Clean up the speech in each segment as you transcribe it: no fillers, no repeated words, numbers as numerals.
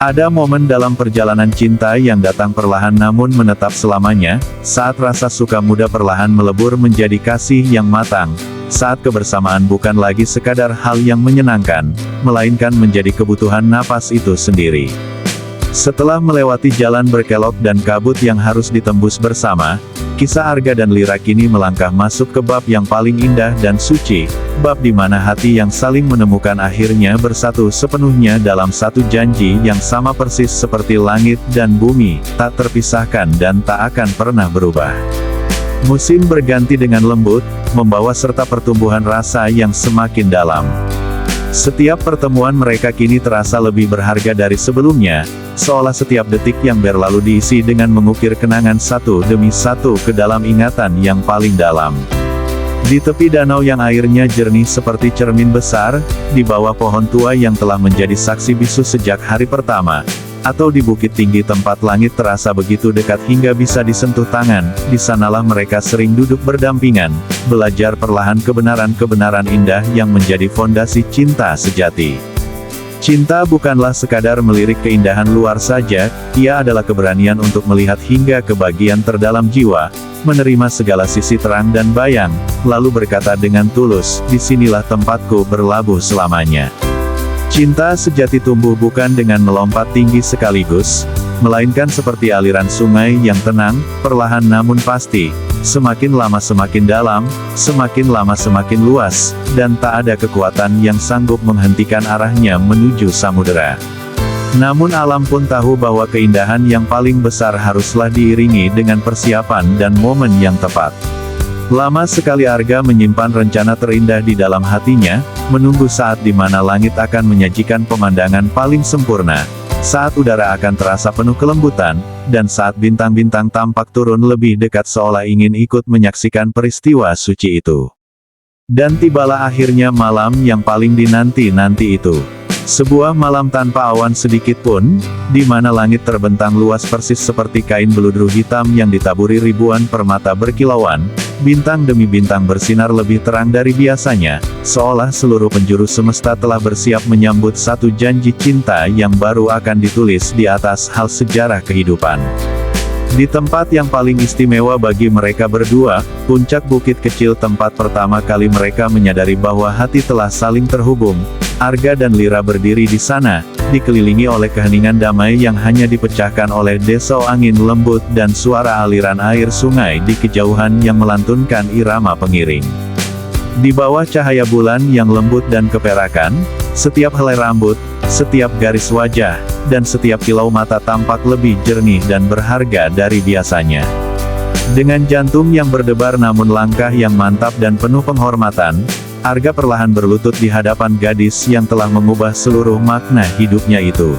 Ada momen dalam perjalanan cinta yang datang perlahan namun menetap selamanya, saat rasa suka muda perlahan melebur menjadi kasih yang matang, saat kebersamaan bukan lagi sekadar hal yang menyenangkan, melainkan menjadi kebutuhan napas itu sendiri. Setelah melewati jalan berkelok dan kabut yang harus ditembus bersama, kisah Arga dan Lira kini melangkah masuk ke bab yang paling indah dan suci, bab di mana hati yang saling menemukan akhirnya bersatu sepenuhnya dalam satu janji yang sama persis seperti langit dan bumi, tak terpisahkan dan tak akan pernah berubah. Musim berganti dengan lembut, membawa serta pertumbuhan rasa yang semakin dalam. Setiap pertemuan mereka kini terasa lebih berharga dari sebelumnya, seolah setiap detik yang berlalu diisi dengan mengukir kenangan satu demi satu ke dalam ingatan yang paling dalam. Di tepi danau yang airnya jernih seperti cermin besar, di bawah pohon tua yang telah menjadi saksi bisu sejak hari pertama, atau di bukit tinggi tempat langit terasa begitu dekat hingga bisa disentuh tangan, di sanalah mereka sering duduk berdampingan, belajar perlahan kebenaran-kebenaran indah yang menjadi fondasi cinta sejati. Cinta bukanlah sekadar melirik keindahan luar saja, ia adalah keberanian untuk melihat hingga ke bagian terdalam jiwa, menerima segala sisi terang dan bayang, lalu berkata dengan tulus, disinilah tempatku berlabuh selamanya. Cinta sejati tumbuh bukan dengan melompat tinggi sekaligus, melainkan seperti aliran sungai yang tenang, perlahan namun pasti, semakin lama semakin dalam, semakin lama semakin luas, dan tak ada kekuatan yang sanggup menghentikan arahnya menuju samudera. Namun alam pun tahu bahwa keindahan yang paling besar haruslah diiringi dengan persiapan dan momen yang tepat. Lama sekali Arga menyimpan rencana terindah di dalam hatinya, menunggu saat di mana langit akan menyajikan pemandangan paling sempurna, saat udara akan terasa penuh kelembutan, dan saat bintang-bintang tampak turun lebih dekat seolah ingin ikut menyaksikan peristiwa suci itu. Dan tibalah akhirnya malam yang paling dinanti-nanti itu. Sebuah malam tanpa awan sedikit pun, di mana langit terbentang luas persis seperti kain beludru hitam yang ditaburi ribuan permata berkilauan, bintang demi bintang bersinar lebih terang dari biasanya, seolah seluruh penjuru semesta telah bersiap menyambut satu janji cinta yang baru akan ditulis di atas hal sejarah kehidupan. Di tempat yang paling istimewa bagi mereka berdua, puncak bukit kecil tempat pertama kali mereka menyadari bahwa hati telah saling terhubung, Arga dan Lira berdiri di sana, dikelilingi oleh keheningan damai yang hanya dipecahkan oleh desau angin lembut dan suara aliran air sungai di kejauhan yang melantunkan irama pengiring. Di bawah cahaya bulan yang lembut dan keperakan, setiap helai rambut, setiap garis wajah, dan setiap kilau mata tampak lebih jernih dan berharga dari biasanya. Dengan jantung yang berdebar namun langkah yang mantap dan penuh penghormatan, Arga perlahan berlutut di hadapan gadis yang telah mengubah seluruh makna hidupnya itu.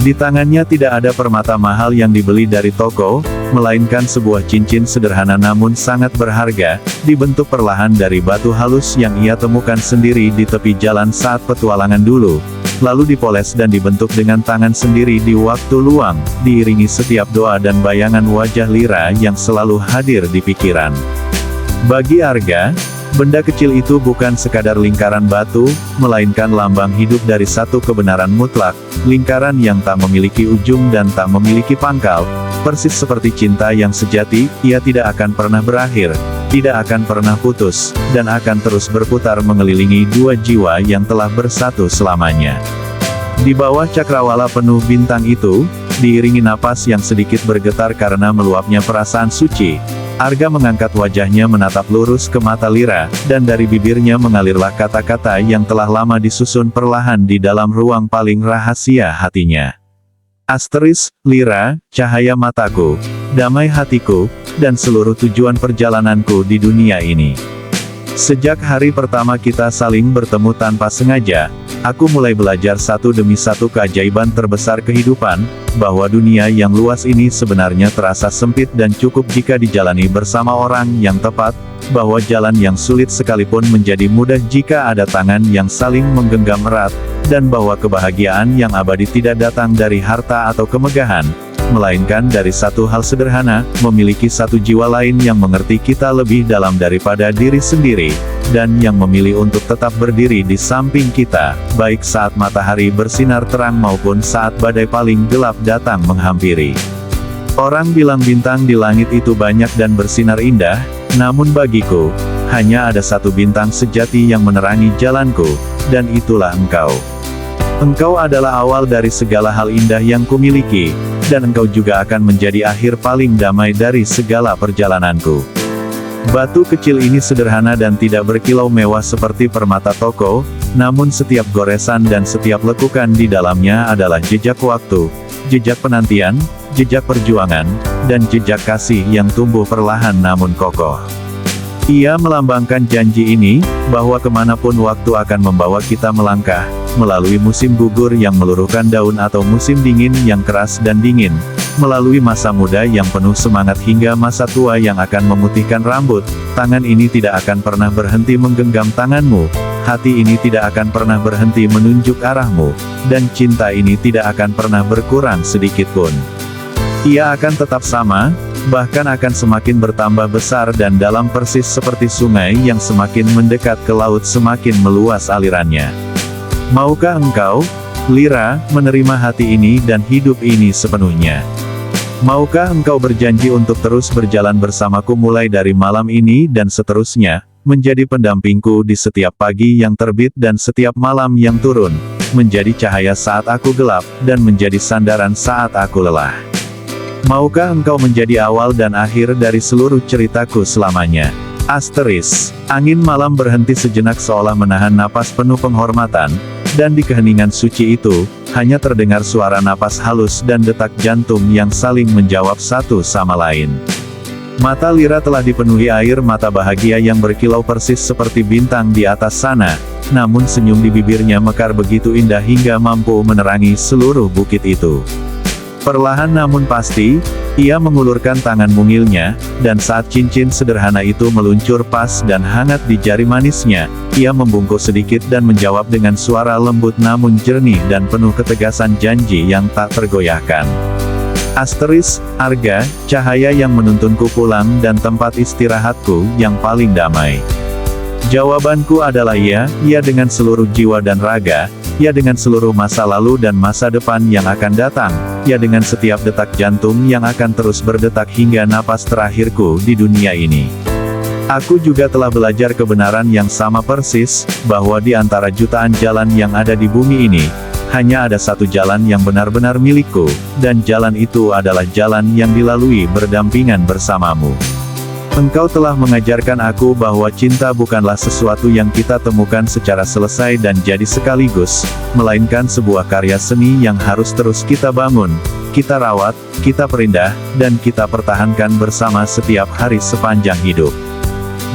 Di tangannya tidak ada permata mahal yang dibeli dari toko, melainkan sebuah cincin sederhana namun sangat berharga, dibentuk perlahan dari batu halus yang ia temukan sendiri di tepi jalan saat petualangan dulu, lalu dipoles dan dibentuk dengan tangan sendiri di waktu luang, diiringi setiap doa dan bayangan wajah Lira yang selalu hadir di pikiran. Bagi Arga, benda kecil itu bukan sekadar lingkaran batu, melainkan lambang hidup dari satu kebenaran mutlak, lingkaran yang tak memiliki ujung dan tak memiliki pangkal, persis seperti cinta yang sejati, ia tidak akan pernah berakhir, tidak akan pernah putus, dan akan terus berputar mengelilingi dua jiwa yang telah bersatu selamanya. Di bawah cakrawala penuh bintang itu, diiringi napas yang sedikit bergetar karena meluapnya perasaan suci, Arga mengangkat wajahnya menatap lurus ke mata Lira, dan dari bibirnya mengalirlah kata-kata yang telah lama disusun perlahan di dalam ruang paling rahasia hatinya. Asteris, Lira, cahaya mataku, damai hatiku, dan seluruh tujuan perjalananku di dunia ini. Sejak hari pertama kita saling bertemu tanpa sengaja, aku mulai belajar satu demi satu keajaiban terbesar kehidupan, bahwa dunia yang luas ini sebenarnya terasa sempit dan cukup jika dijalani bersama orang yang tepat, bahwa jalan yang sulit sekalipun menjadi mudah jika ada tangan yang saling menggenggam erat, dan bahwa kebahagiaan yang abadi tidak datang dari harta atau kemegahan, melainkan dari satu hal sederhana, memiliki satu jiwa lain yang mengerti kita lebih dalam daripada diri sendiri, dan yang memilih untuk tetap berdiri di samping kita, baik saat matahari bersinar terang maupun saat badai paling gelap datang menghampiri. Orang bilang bintang di langit itu banyak dan bersinar indah, namun bagiku, hanya ada satu bintang sejati yang menerangi jalanku, dan itulah engkau. Engkau adalah awal dari segala hal indah yang kumiliki, dan engkau juga akan menjadi akhir paling damai dari segala perjalananku. Batu kecil ini sederhana dan tidak berkilau mewah seperti permata toko, namun setiap goresan dan setiap lekukan di dalamnya adalah jejak waktu, jejak penantian, jejak perjuangan, dan jejak kasih yang tumbuh perlahan namun kokoh. Ia melambangkan janji ini, bahwa kemanapun waktu akan membawa kita melangkah, melalui musim gugur yang meluruhkan daun atau musim dingin yang keras dan dingin, melalui masa muda yang penuh semangat hingga masa tua yang akan memutihkan rambut, tangan ini tidak akan pernah berhenti menggenggam tanganmu, hati ini tidak akan pernah berhenti menunjuk arahmu, dan cinta ini tidak akan pernah berkurang sedikitpun. Ia akan tetap sama, bahkan akan semakin bertambah besar dan dalam persis seperti sungai yang semakin mendekat ke laut semakin meluas alirannya. Maukah engkau, Lira, menerima hati ini dan hidup ini sepenuhnya? Maukah engkau berjanji untuk terus berjalan bersamaku mulai dari malam ini dan seterusnya, menjadi pendampingku di setiap pagi yang terbit dan setiap malam yang turun, menjadi cahaya saat aku gelap, dan menjadi sandaran saat aku lelah? Maukah engkau menjadi awal dan akhir dari seluruh ceritaku selamanya? Asteris. Angin malam berhenti sejenak seolah menahan napas penuh penghormatan, dan di keheningan suci itu, hanya terdengar suara napas halus dan detak jantung yang saling menjawab satu sama lain. Mata Lira telah dipenuhi air mata bahagia yang berkilau persis seperti bintang di atas sana, namun senyum di bibirnya mekar begitu indah hingga mampu menerangi seluruh bukit itu. Perlahan namun pasti, ia mengulurkan tangan mungilnya, dan saat cincin sederhana itu meluncur pas dan hangat di jari manisnya, ia membungkuk sedikit dan menjawab dengan suara lembut namun jernih dan penuh ketegasan janji yang tak tergoyahkan. Asteris, Arga, cahaya yang menuntunku pulang dan tempat istirahatku yang paling damai. Jawabanku adalah ya dengan seluruh jiwa dan raga, ya dengan seluruh masa lalu dan masa depan yang akan datang, ya dengan setiap detak jantung yang akan terus berdetak hingga napas terakhirku di dunia ini. Aku juga telah belajar kebenaran yang sama persis, bahwa di antara jutaan jalan yang ada di bumi ini, hanya ada satu jalan yang benar-benar milikku, dan jalan itu adalah jalan yang dilalui berdampingan bersamamu. Engkau telah mengajarkan aku bahwa cinta bukanlah sesuatu yang kita temukan secara selesai dan jadi sekaligus, melainkan sebuah karya seni yang harus terus kita bangun, kita rawat, kita perindah, dan kita pertahankan bersama setiap hari sepanjang hidup.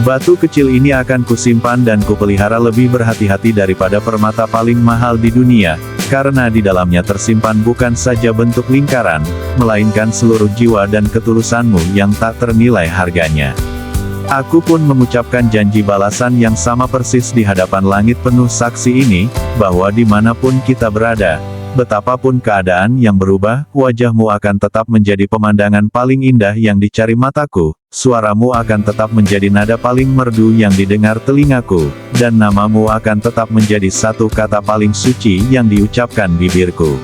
Batu kecil ini akan kusimpan dan kupelihara lebih berhati-hati daripada permata paling mahal di dunia, karena di dalamnya tersimpan bukan saja bentuk lingkaran, melainkan seluruh jiwa dan ketulusanmu yang tak ternilai harganya. Aku pun mengucapkan janji balasan yang sama persis di hadapan langit penuh saksi ini, bahwa dimanapun kita berada, betapapun keadaan yang berubah, wajahmu akan tetap menjadi pemandangan paling indah yang dicari mataku, suaramu akan tetap menjadi nada paling merdu yang didengar telingaku, dan namamu akan tetap menjadi satu kata paling suci yang diucapkan bibirku.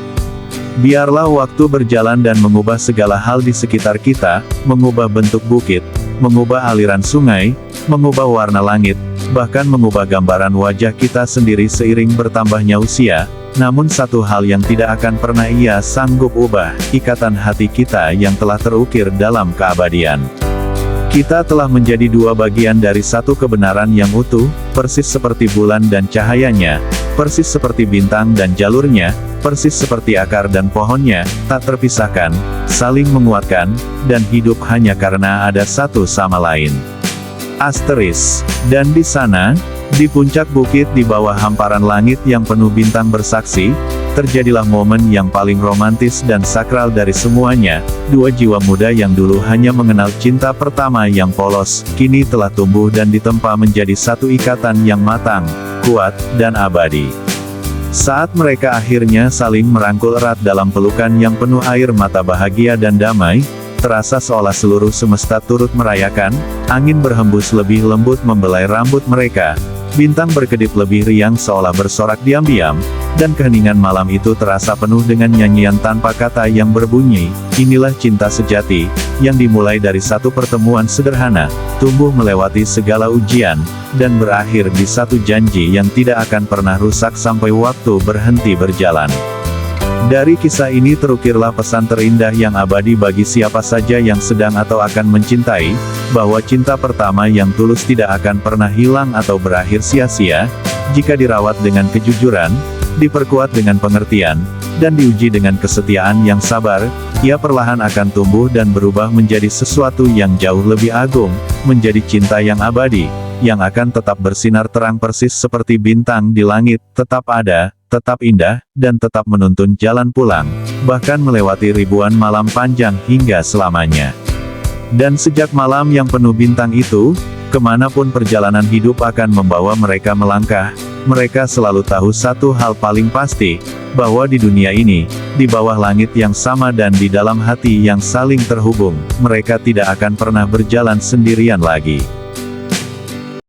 Biarlah waktu berjalan dan mengubah segala hal di sekitar kita, mengubah bentuk bukit, mengubah aliran sungai, mengubah warna langit, bahkan mengubah gambaran wajah kita sendiri seiring bertambahnya usia, namun satu hal yang tidak akan pernah ia sanggup ubah, ikatan hati kita yang telah terukir dalam keabadian. Kita telah menjadi dua bagian dari satu kebenaran yang utuh, persis seperti bulan dan cahayanya, persis seperti bintang dan jalurnya, persis seperti akar dan pohonnya, tak terpisahkan, saling menguatkan, dan hidup hanya karena ada satu sama lain. Asteris. Dan di sana, di puncak bukit di bawah hamparan langit yang penuh bintang bersaksi, terjadilah momen yang paling romantis dan sakral dari semuanya. Dua jiwa muda yang dulu hanya mengenal cinta pertama yang polos, kini telah tumbuh dan ditempa menjadi satu ikatan yang matang, kuat, dan abadi. Saat mereka akhirnya saling merangkul erat dalam pelukan yang penuh air mata bahagia dan damai, terasa seolah seluruh semesta turut merayakan, angin berhembus lebih lembut membelai rambut mereka, bintang berkedip lebih riang seolah bersorak diam-diam, dan keheningan malam itu terasa penuh dengan nyanyian tanpa kata yang berbunyi, inilah cinta sejati, yang dimulai dari satu pertemuan sederhana, tumbuh melewati segala ujian, dan berakhir di satu janji yang tidak akan pernah rusak sampai waktu berhenti berjalan. Dari kisah ini terukirlah pesan terindah yang abadi bagi siapa saja yang sedang atau akan mencintai, bahwa cinta pertama yang tulus tidak akan pernah hilang atau berakhir sia-sia, jika dirawat dengan kejujuran, diperkuat dengan pengertian, dan diuji dengan kesetiaan yang sabar, ia perlahan akan tumbuh dan berubah menjadi sesuatu yang jauh lebih agung, menjadi cinta yang abadi, yang akan tetap bersinar terang persis seperti bintang di langit, tetap ada, tetap indah, dan tetap menuntun jalan pulang, bahkan melewati ribuan malam panjang hingga selamanya. Dan sejak malam yang penuh bintang itu, kemanapun perjalanan hidup akan membawa mereka melangkah, mereka selalu tahu satu hal paling pasti, bahwa di dunia ini, di bawah langit yang sama dan di dalam hati yang saling terhubung, mereka tidak akan pernah berjalan sendirian lagi.